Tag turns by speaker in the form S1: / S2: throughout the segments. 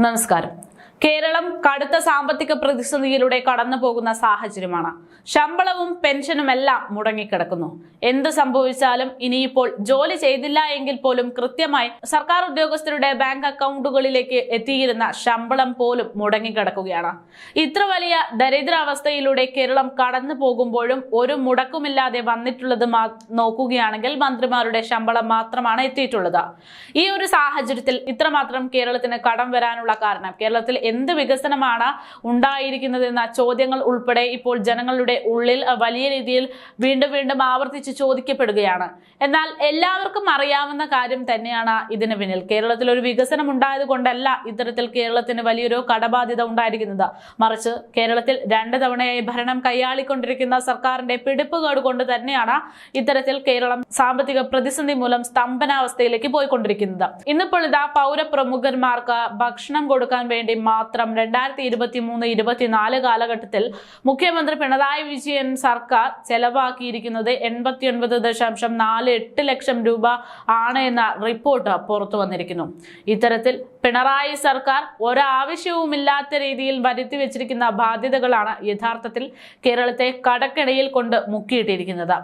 S1: നമസ്കാരം. കേരളം കടുത്ത സാമ്പത്തിക പ്രതിസന്ധിയിലൂടെ കടന്നു പോകുന്ന സാഹചര്യമാണ്. ശമ്പളവും പെൻഷനുമെല്ലാം മുടങ്ങിക്കിടക്കുന്നു. എന്ത് സംഭവിച്ചാലും ഇനിയിപ്പോൾ ജോലി ചെയ്തില്ല എങ്കിൽ പോലും കൃത്യമായി സർക്കാർ ഉദ്യോഗസ്ഥരുടെ ബാങ്ക് അക്കൗണ്ടുകളിലേക്ക് എത്തിയിരുന്ന ശമ്പളം പോലും മുടങ്ങിക്കിടക്കുകയാണ്. ഇത്ര വലിയ ദരിദ്രാവസ്ഥയിലൂടെ കേരളം കടന്നു പോകുമ്പോഴും ഒരു മുടക്കുമില്ലാതെ വന്നിട്ടുള്ളത് നോക്കുകയാണെങ്കിൽ മന്ത്രിമാരുടെ ശമ്പളം മാത്രമാണ് എത്തിയിട്ടുള്ളത്. ഈ ഒരു സാഹചര്യത്തിൽ ഇത്രമാത്രം കേരളത്തിന് കടം വരാനുള്ള കാരണം, കേരളത്തിൽ എന്ത് വികസനമാണ് ഉണ്ടായിരിക്കുന്നത് എന്ന ചോദ്യങ്ങൾ ഉൾപ്പെടെ ഇപ്പോൾ ജനങ്ങളുടെ ഉള്ളിൽ വലിയ രീതിയിൽ വീണ്ടും ആവർത്തിച്ച് ചോദിക്കപ്പെടുകയാണ്. എന്നാൽ എല്ലാവർക്കും അറിയാവുന്ന കാര്യം തന്നെയാണ് ഇതിന് പിന്നിൽ. കേരളത്തിൽ ഒരു വികസനം ഉണ്ടായത് കൊണ്ടല്ല ഇത്തരത്തിൽ കേരളത്തിന് വലിയൊരു കടബാധ്യത ഉണ്ടായിരിക്കുന്നത്. മറിച്ച് കേരളത്തിൽ 2 തവണയായി ഭരണം കൈയാളിക്കൊണ്ടിരിക്കുന്ന സർക്കാരിന്റെ പിടിപ്പുകേട് കൊണ്ട് തന്നെയാണ് ഇത്തരത്തിൽ കേരളം സാമ്പത്തിക പ്രതിസന്ധി മൂലം സ്തംഭനാവസ്ഥയിലേക്ക് പോയിക്കൊണ്ടിരിക്കുന്നത്. ഇന്നിപ്പോൾ ഇതാ പൗരപ്രമുഖന്മാർക്ക് ഭക്ഷണം കൊടുക്കാൻ വേണ്ടി മാത്രം 2023-24 കാലഘട്ടത്തിൽ മുഖ്യമന്ത്രി പിണറായി വിജയൻ സർക്കാർ ചെലവാക്കിയിരിക്കുന്നത് 89.48 ലക്ഷം രൂപ ആണ് എന്ന റിപ്പോർട്ട് പുറത്തു വന്നിരിക്കുന്നു. ഇത്തരത്തിൽ പിണറായി സർക്കാർ ഒരാവശ്യവുമില്ലാത്ത രീതിയിൽ വരുത്തി വെച്ചിരിക്കുന്ന ബാധ്യതകളാണ് യഥാർത്ഥത്തിൽ കേരളത്തെ കടക്കെണിയിൽ കൊണ്ട് മുക്കിയിട്ടിരിക്കുന്നത്.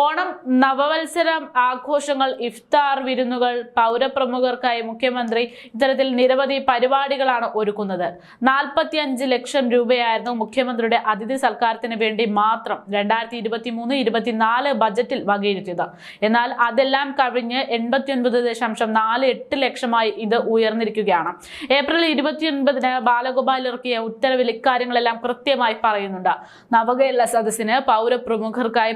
S1: ഓണം, നവവത്സര ആഘോഷങ്ങൾ, ഇഫ്താർ വിരുന്നുകൾ, പൗരപ്രമുഖർക്കായി മുഖ്യമന്ത്രി ഇത്തരത്തിൽ നിരവധി പരിപാടികളാണ് ഒരുക്കുന്നത്. 45 ലക്ഷം രൂപയായിരുന്നു മുഖ്യമന്ത്രിയുടെ അതിഥി സൽക്കാരത്തിന് വേണ്ടി മാത്രം 2023-24 ബജറ്റിൽ വകയിരുത്തിയത്. എന്നാൽ അതെല്ലാം കവിഞ്ഞ് 89.48 ലക്ഷമായി ഇത് ഉയർന്നിരിക്കുകയാണ്. ഏപ്രിൽ 29-ന് ബാലഗോപാൽ ഇറക്കിയ ഉത്തരവിൽ ഇക്കാര്യങ്ങളെല്ലാം കൃത്യമായി പറയുന്നുണ്ട്. നവകേരള സദസ്സിന് പൗരപ്രമുഖർക്കായി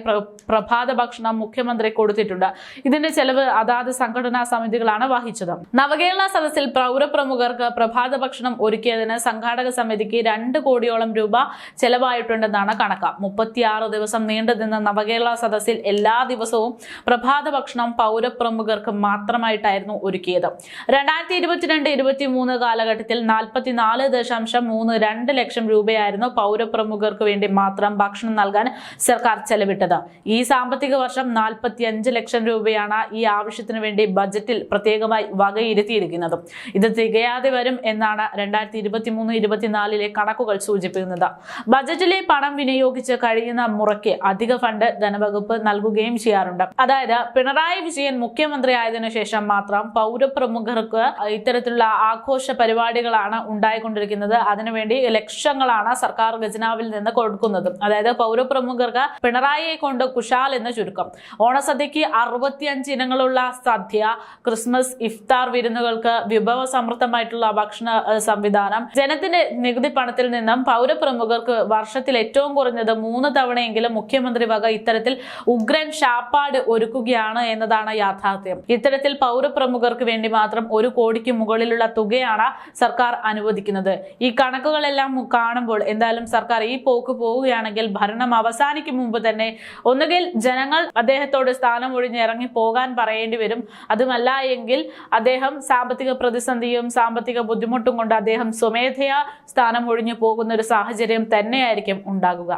S1: പ്രഭാത ഭക്ഷണം മുഖ്യമന്ത്രി കൊടുത്തിട്ടുണ്ട്. ഇതിന്റെ ചെലവ് അതാത് സംഘടനാ സമിതികളാണ് വഹിച്ചത്. നവകേരള സദസ്സിൽ പൗരപ്രമുഖർക്ക് പ്രഭാത ഭക്ഷണം ഒരുക്കിയതിന് സംഘാടക സമിതിക്ക് 2 കോടിയോളം രൂപ ചെലവായിട്ടുണ്ടെന്നാണ് കണക്ക്. 36 ദിവസം നീണ്ടുനിന്ന നവകേരള സദസ്സിൽ എല്ലാ ദിവസവും പ്രഭാത ഭക്ഷണം പൗരപ്രമുഖർക്ക് മാത്രമായിട്ടായിരുന്നു ഒരുക്കിയത്. 2022-23 കാലഘട്ടത്തിൽ 44.32 ലക്ഷം രൂപയായിരുന്നു പൗരപ്രമുഖർക്ക് വേണ്ടി മാത്രം ഭക്ഷണം നൽകാൻ സർക്കാർ ചെലവിട്ടത്. ഈ സാമ്പത്തിക വർഷം 45 ലക്ഷം രൂപയാണ് ഈ ആവശ്യത്തിന് വേണ്ടി ബജറ്റിൽ പ്രത്യേകമായി വകയിരുത്തിയിരിക്കുന്നത്. ഇത് തികയാതെ വരും എന്നാണ് 2023-24 കണക്കുകൾ സൂചിപ്പിക്കുന്നത്. ബജറ്റിലെ പണം വിനിയോഗിച്ച് കഴിയുന്ന മുറയ്ക്ക് അധിക ഫണ്ട് ധനവകുപ്പ് നൽകുകയും ചെയ്യാറുണ്ട്. അതായത് പിണറായി വിജയൻ മുഖ്യമന്ത്രി ആയതിനു ശേഷം മാത്രം പൗരപ്രമുഖർക്ക് ഇത്തരത്തിലുള്ള ആഘോഷ പരിപാടികളാണ് ഉണ്ടായിക്കൊണ്ടിരിക്കുന്നത്. അതിനുവേണ്ടി ലക്ഷങ്ങളാണ് സർക്കാർ ഖജനാവിൽ നിന്ന് കൊടുക്കുന്നത്. അതായത് പൗരപ്രമുഖർക്ക് പിണറായിയെ കൊണ്ട് കുശാൽ എന്ന് ചുരുക്കം. ഓണസദ്യക്ക് 65 ഇനങ്ങളുള്ള സദ്യ, ക്രിസ്മസ്, ഇഫ്താർ വിരുന്നുകൾക്ക് വിഭവ സമൃദ്ധമായിട്ടുള്ള ഭക്ഷണ സംവിധാനം, ജനത്തിന്റെ നികുതി പണത്തിൽ നിന്നും പൗരപ്രമുഖർക്ക് വർഷത്തിൽ ഏറ്റവും കുറഞ്ഞത് 3 തവണയെങ്കിലും മുഖ്യമന്ത്രി വക ഇത്തരത്തിൽ ഉഗ്രൻ ശാപ്പാട് ഒരുക്കുകയാണ് എന്നതാണ് യാഥാർത്ഥ്യം. ഇത്തരത്തിൽ പൗരപ്രമുഖർക്ക് വേണ്ടി മാത്രം 1 കോടിക്ക് മുകളിലുള്ള തുകയാണ് സർക്കാർ അനുവദിക്കുന്നത്. ഈ കണക്കുകളെല്ലാം കാണുമ്പോൾ എന്തായാലും സർക്കാർ ഈ പോക്ക് പോവുകയാണെങ്കിൽ ഭരണം അവസാനിക്കും മുമ്പ് തന്നെ ഒന്നുകിൽ ജനങ്ങൾ അദ്ദേഹത്തോട് സ്ഥാനം ഒഴിഞ്ഞ് ഇറങ്ങി പോകാൻ പറയേണ്ടി വരും. അതുമല്ല എങ്കിൽ അദ്ദേഹം സാമ്പത്തിക പ്രതിസന്ധിയും സാമ്പത്തിക ബുദ്ധിമുട്ടും കൊണ്ട് അദ്ദേഹം സ്വമേധയാ സ്ഥാനം ഒഴിഞ്ഞു പോകുന്ന ഒരു സാഹചര്യം തന്നെയായിരിക്കും ഉണ്ടാകുക.